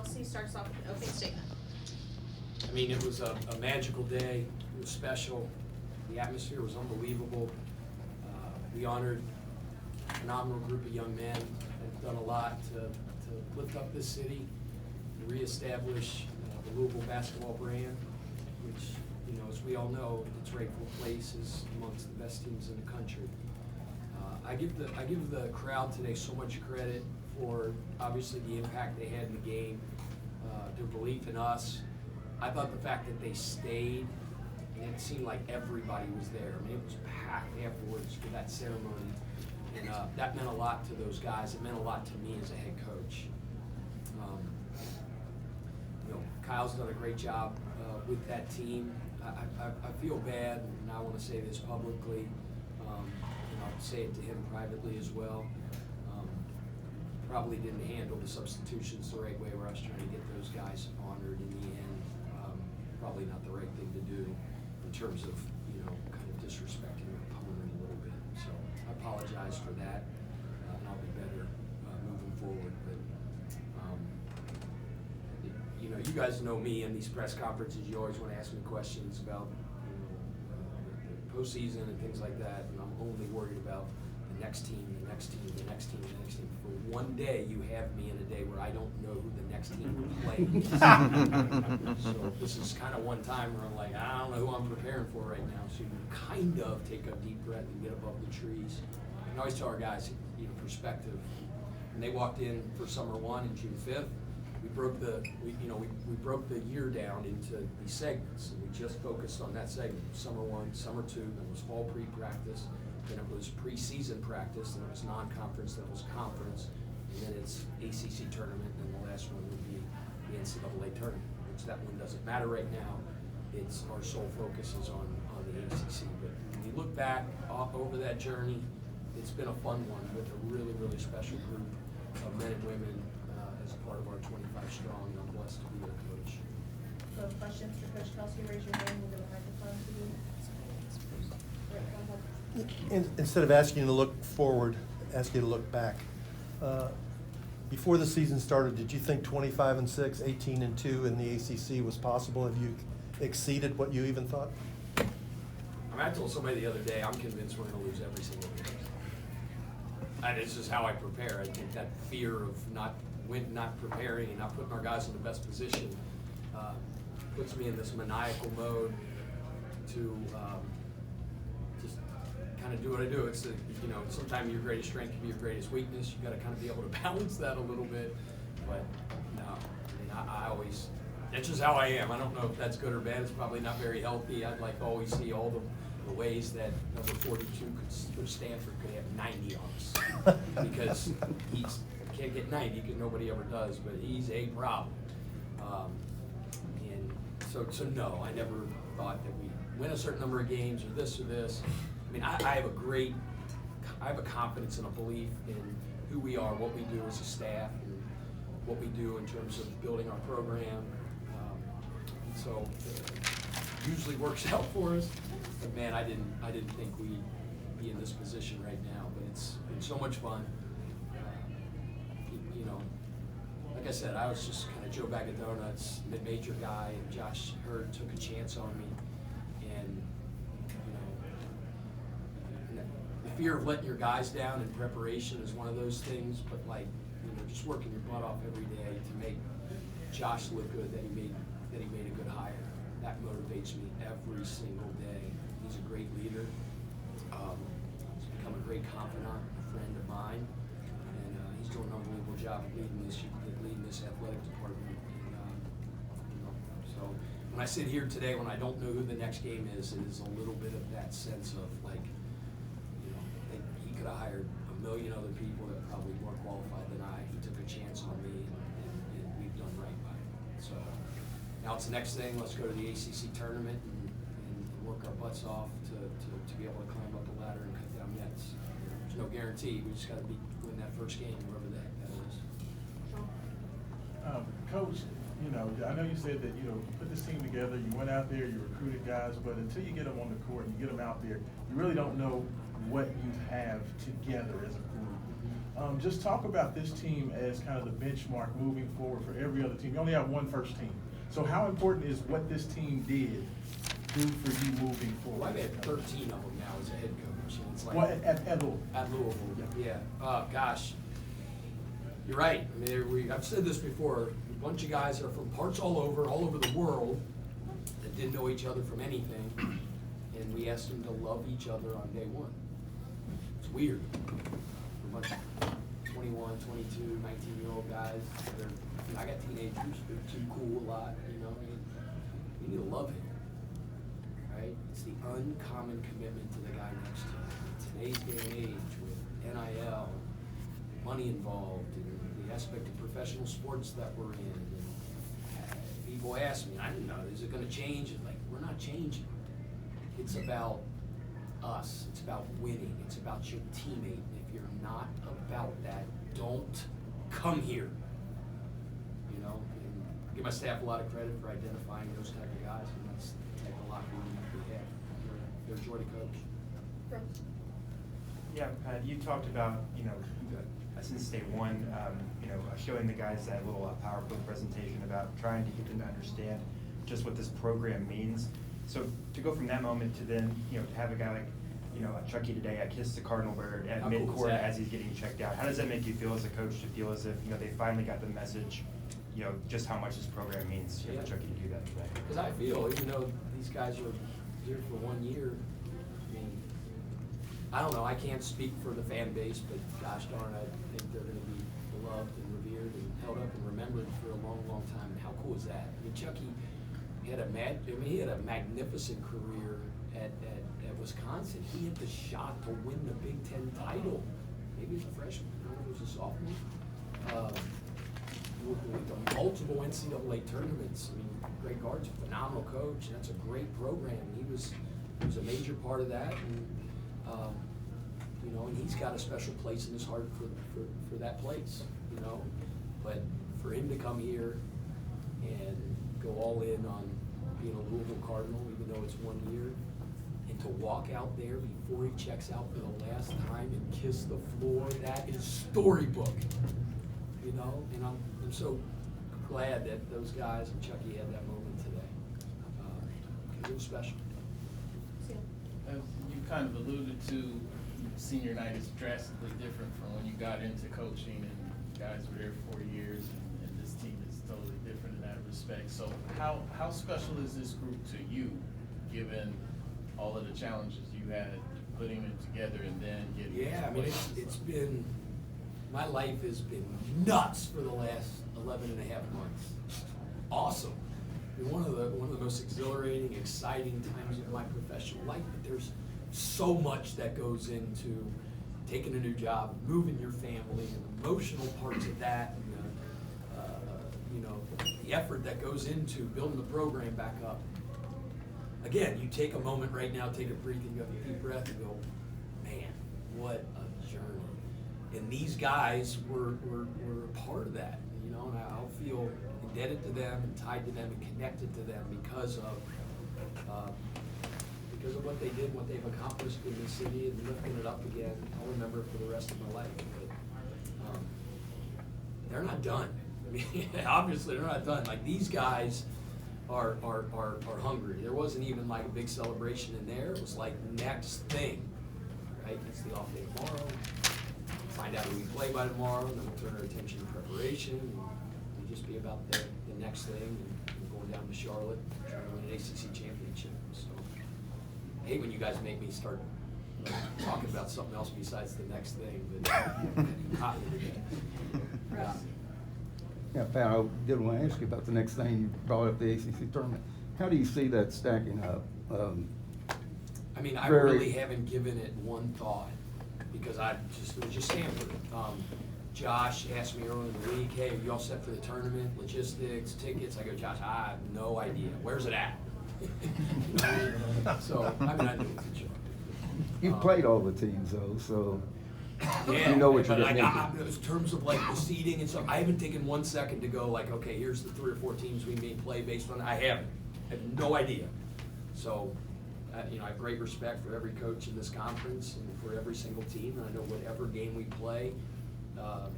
Kelsey starts off with an opening statement. I mean, it was a magical day. It was special. The atmosphere was unbelievable. We honored a phenomenal group of young men that have done a lot to lift up this city, to reestablish the Louisville basketball brand, which, you know, as we all know, its rightful place is amongst the best teams in the country. I give the crowd today so much credit for obviously the impact they had in the game, their belief in us. I thought the fact that they stayed, and it seemed like everybody was there. I mean, it was packed afterwards for that ceremony, and that meant a lot to those guys. It meant a lot to me as a head coach. You know, Kyle's done a great job with that team. I feel bad, and I want to say this publicly. And I'll say it to him privately as well. Probably didn't handle the substitutions the right way where I was trying to get those guys honored in the end. Probably not the right thing to do in terms of, you know, kind of disrespecting your opponent a little bit. So I apologize for that, and I'll be better moving forward. But, you know, you guys know me in these press conferences. You always want to ask me questions about, you know, the postseason and things like that, and I'm only worried about the next team, the next team, the next team, the next team. For one day, you have me in a day where I don't know who the next team will play. So this is kind of one time where I'm like, I don't know who I'm preparing for right now. So you can kind of take a deep breath and get above the trees. I always tell our guys, you know, perspective. When they walked in for summer one on June 5th, we broke the year down into these segments, and we just focused on that segment. Summer one, summer two, then it was fall pre-practice, then it was preseason practice, then it was non-conference, then it was conference, and then it's ACC tournament, and the last one would be the NCAA tournament, which that one doesn't matter right now. It's our sole focus is on the ACC. But when you look back over that journey, it's been a fun one with a really, really special group of men and women as a part of our 25 strong, and I'm blessed to be their coach. So questions for Coach Kelsey, raise your hand, we'll get a microphone to you. Right, go ahead. Instead of asking you to look forward, ask you to look back. Before the season started, did you think 25-6, 18-2 in the ACC was possible? Have you exceeded what you even thought? I mean, I told somebody the other day, I'm convinced we're going to lose every single game. And it's just how I prepare. I think that fear of not preparing and not putting our guys in the best position puts me in this maniacal mode to just kind of do what I do. It's you know, sometimes your greatest strength can be your greatest weakness. You got to kind of be able to balance that a little bit. But no, I mean, I always, that's just how I am. I don't know if that's good or bad. It's probably not very healthy. I'd like to always see all the ways that number 42 for Stanford could have 90 on us because he can't get 90 because nobody ever does, but he's a problem. And so no, I never thought that we win a certain number of games or this or this. I mean, I have a confidence and a belief in who we are, what we do as a staff, and what we do in terms of building our program. So it usually works out for us. But man, I didn't think we'd be in this position right now. But it's been so much fun. You know, like I said, I was just kind of Joe Bag of Donuts, mid-major guy, and Josh Hurd took a chance on me. And you know, the fear of letting your guys down in preparation is one of those things. But like, you know, just working your butt off every day to make Josh look good, that he made a good hire. That motivates me every single day. He's a great leader. He's become a great confidant, a friend of mine, and he's doing an unbelievable job of leading this athletic department. And, you know, so when I sit here today, when I don't know who the next game is, it is a little bit of that sense of like, you know, he could have hired a million other people that probably more qualified than I. He took a chance on me, and we've done right by him. So. Now it's the next thing. Let's go to the ACC tournament and work our butts off to be able to climb up the ladder and cut down nets. There's no guarantee. We just got to win that first game, wherever the heck that is. Coach, you know, I know you said that, you know, you put this team together, you went out there, you recruited guys, but until you get them on the court and you get them out there, you really don't know what you have together as a group. Just talk about this team as kind of the benchmark moving forward for every other team. You only have one first team. So how important is what this team did do for you moving forward? Well, I've had 13 of them now as a head coach. And it's like, Well, at Louisville. At Louisville, yeah. Gosh, you're right. I mean, I've said this before. A bunch of guys are from parts all over the world that didn't know each other from anything, and we asked them to love each other on day one. It's weird. A bunch of 21, 22, 19-year-old guys. I got teenagers. They're too cool a lot. You need to love him, right? It's the uncommon commitment to the guy next to you. In today's day and age, with NIL, money involved, and the aspect of professional sports that we're in, and people ask me, I don't know, is it going to change? It's like, we're not changing. It's about us. It's about winning. It's about your teammate. If you're not about that, don't come here. And give my staff a lot of credit for identifying those type of guys, and that's the type of locker room that we have. They're a joy to coach. Brooks? Yeah, Pat, you talked about, since day one, showing the guys that little PowerPoint presentation about trying to get them to understand just what this program means. So to go from that moment to then, to have a guy like, Chucky today, I kissed the Cardinal bird at How cool is midcourt that? as he's getting checked out. How does that make you feel as a coach to feel as if, they finally got the message, just how much this program means for Chucky to do that today? Because I feel, even though these guys are here for 1 year, I don't know, I can't speak for the fan base, but gosh darn, I think they're going to be beloved and revered and held up and remembered for a long, long time. And how cool is that? Chucky had a magnificent career at Wisconsin. He had the shot to win the Big Ten title. Maybe as a freshman, I don't know if it was a sophomore. With the multiple NCAA tournaments. Greg Gard's a phenomenal coach. That's a great program. He was a major part of that, and and he's got a special place in his heart for that place. But for him to come here and go all in on being a Louisville Cardinal, even though it's 1 year, and to walk out there before he checks out for the last time and kiss the floor, that is storybook. And I'm so glad that those guys and Chucky had that moment today. Because it was special. As you kind of alluded to, senior night is drastically different from when you got into coaching, and guys were there 4 years, and this team is totally different in that respect. So how special is this group to you, given all of the challenges you had putting it together and then getting it's been, my life has been nuts for the last 11 and a half months. Awesome. One of the most exhilarating, exciting times of my professional life, but there's so much that goes into taking a new job, moving your family, and the emotional parts of that, and the effort that goes into building the program back up. Again, you take a moment right now, take a breath, and you have a deep breath and go, man, what a journey. And these guys were a part of that, and I'll feel indebted to them and tied to them and connected to them because of what they did, what they've accomplished in the city, and lifting it up again. I'll remember it for the rest of my life. But they're not done. Obviously they're not done. Like, these guys are hungry. There wasn't even like a big celebration in there. It was like next thing, right? It's the off day tomorrow. Find out who we play by tomorrow, and then we'll turn our attention to preparation. And just be about the next thing, and going down to Charlotte, trying to win an ACC championship. So I hate when you guys make me start talking about something else besides the next thing, but hot today. Yeah, Pat, I did want to ask you about the next thing. You brought up the ACC tournament. How do you see that stacking up? I really haven't given it one thought, because it was just Stanford. Josh asked me earlier in the week, hey, are you all set for the tournament, logistics, tickets? I go, Josh, I have no idea. Where's it at? So, I knew it was a joke. You've played all the teams, though, so Yeah, you know what you're but getting into. in terms of like the seeding and stuff, I haven't taken 1 second to go like, okay, here's the 3 or 4 teams we may play based on. I haven't. I have no idea. So, I have great respect for every coach in this conference and for every single team. And I know whatever game we play,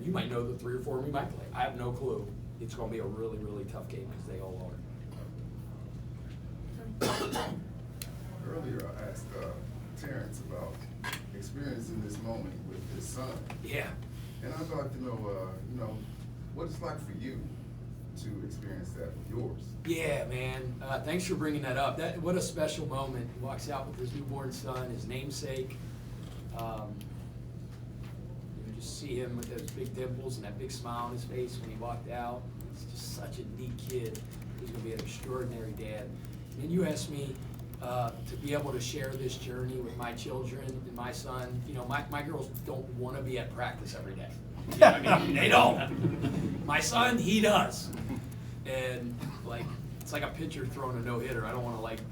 You might know the 3 or 4 we might play. I have no clue. It's going to be a really, really tough game because they all are. Earlier, I asked Terrence about experiencing this moment with his son. Yeah. And I'd like to know, what it's like for you to experience that with yours. Yeah, man. Thanks for bringing that up. What a special moment. He walks out with his newborn son, his namesake. You just see him with those big dimples and that big smile on his face when he walked out. He's just such a neat kid. He's going to be an extraordinary dad. And you asked me to be able to share this journey with my children and my son. You know, my girls don't want to be at practice every day. You know what I mean? They don't. My son, he does. And like, it's like a pitcher throwing a no-hitter. I don't want to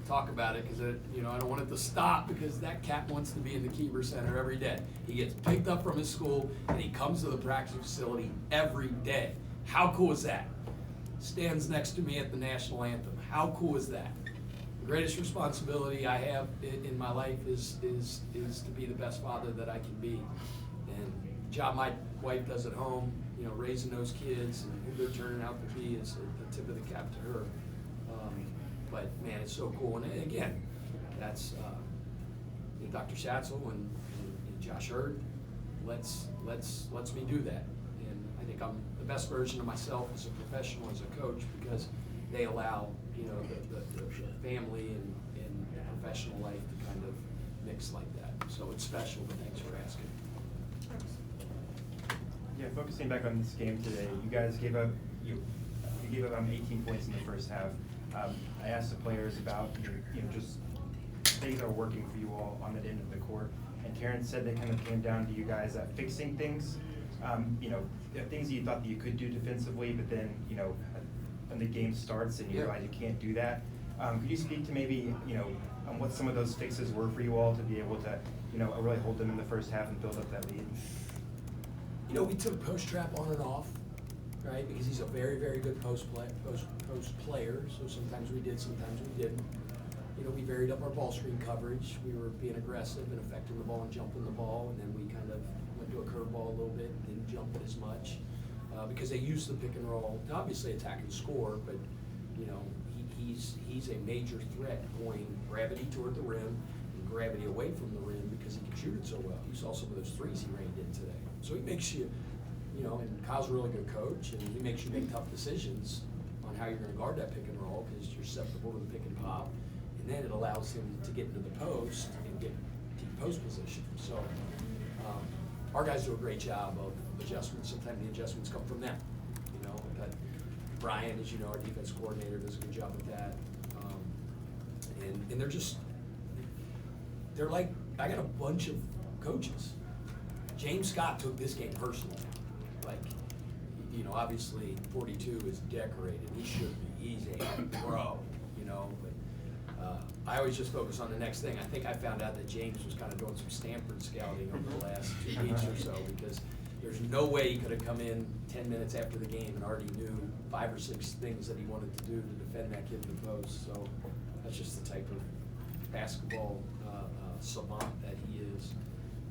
talk about it because I don't want it to stop because that cat wants to be in the Keeper Center every day. He gets picked up from his school and he comes to the practice facility every day. How cool is that? Stands next to me at the national anthem. How cool is that? The greatest responsibility I have in my life is to be the best father that I can be. And the job my wife does at home, raising those kids and who they're turning out to be is the tip of the cap to her. But man, it's so cool. And again, that's Dr. Schatzel and Josh Hurd. Let's me do that. And I think I'm the best version of myself as a professional, as a coach, because they allow the family and professional life to kind of mix like that. So it's special. But thanks for asking. Yeah, focusing back on this game today, you guys gave up 18 points in the first half. I asked the players about just things that are working for you all on that end of the court, and Terrence said they kind of came down to you guys fixing things. Things that you thought that you could do defensively, but then when the game starts and you realize you can't do that. Could you speak to maybe on what some of those fixes were for you all to be able to really hold them in the first half and build up that lead? We took post trap on and off, right? Because he's a very, very good post player. So sometimes we did, sometimes we didn't. We varied up our ball screen coverage. We were being aggressive and affecting the ball and jumping the ball, and then we kind of went to a curveball a little bit, didn't jump it as much because they used the pick and roll to obviously attack and score, but he's a major threat going gravity toward the rim and gravity away from the rim because he can shoot it so well. You saw some of those threes he rained in today. So he makes you, and Kyle's a really good coach, and he makes you make tough decisions on how you're going to guard that pick and roll because you're susceptible to the pick and pop. And then it allows him to get into the post and get deep post position. So our guys do a great job of adjustments. Sometimes the adjustments come from them. But Brian, as you know, our defense coordinator, does a good job with that. And they're like, I got a bunch of coaches. James Scott took this game personally. Obviously 42 is decorated. He should be. He's a pro, but I always just focus on the next thing. I think I found out that James was kind of doing some Stanford scouting over the last 2 weeks or so because there's no way he could have come in 10 minutes after the game and already knew 5 or 6 things that he wanted to do to defend that kid in the post. So that's just the type of basketball savant that he is.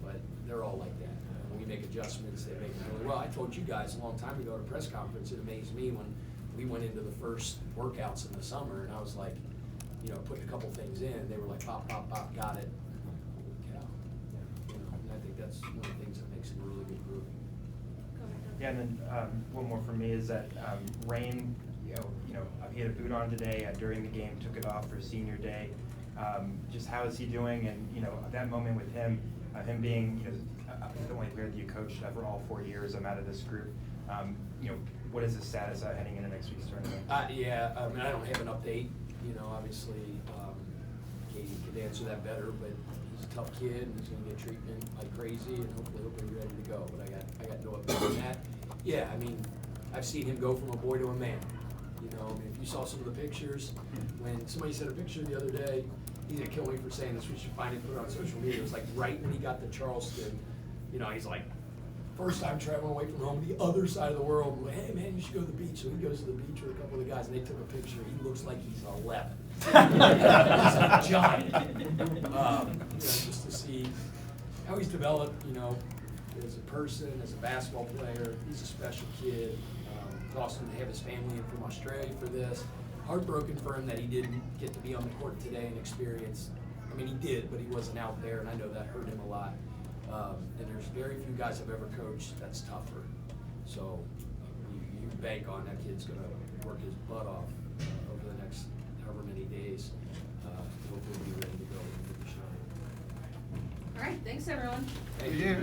But they're all like that. When we make adjustments, they make them really well. I told you guys a long time ago at a press conference, it amazed me when we went into the first workouts in the summer, and I was like, putting a couple things in. They were like, pop, pop, pop, got it. Holy cow. And I think that's one of the things that makes it a really good group. Yeah, and then one more for me is that Rain, he had a boot on today during the game, took it off for senior day. Just how is he doing? And that moment with him being the only player that you coached for all 4 years. I'm out of this group. What is his status heading into next week's tournament? I don't have an update. Obviously, Katie could answer that better, but he's a tough kid and he's going to get treatment like crazy, and hopefully he'll be ready to go. But I got no update on that. Yeah, I've seen him go from a boy to a man. If you saw some of the pictures, when somebody sent a picture the other day, he's gonna kill me for saying this. We should find it, put it on social media. It was like right when he got to Charleston. He's like, first time traveling away from home, the other side of the world. I'm like, hey man, you should go to the beach. So he goes to the beach with a couple of the guys, and they took a picture. He looks like he's 11. He's a giant. Just to see how he's developed. as a person, as a basketball player. He's a special kid. It's awesome to have his family in from Australia for this. Heartbroken for him that he didn't get to be on the court today and experience. I mean, he did, but he wasn't out there, and I know that hurt him a lot. And there's very few guys I've ever coached that's tougher. So you bank on that kid's going to work his butt off over the next however many days. Hopefully be ready to go for the show. All right, thanks, everyone. Thank you.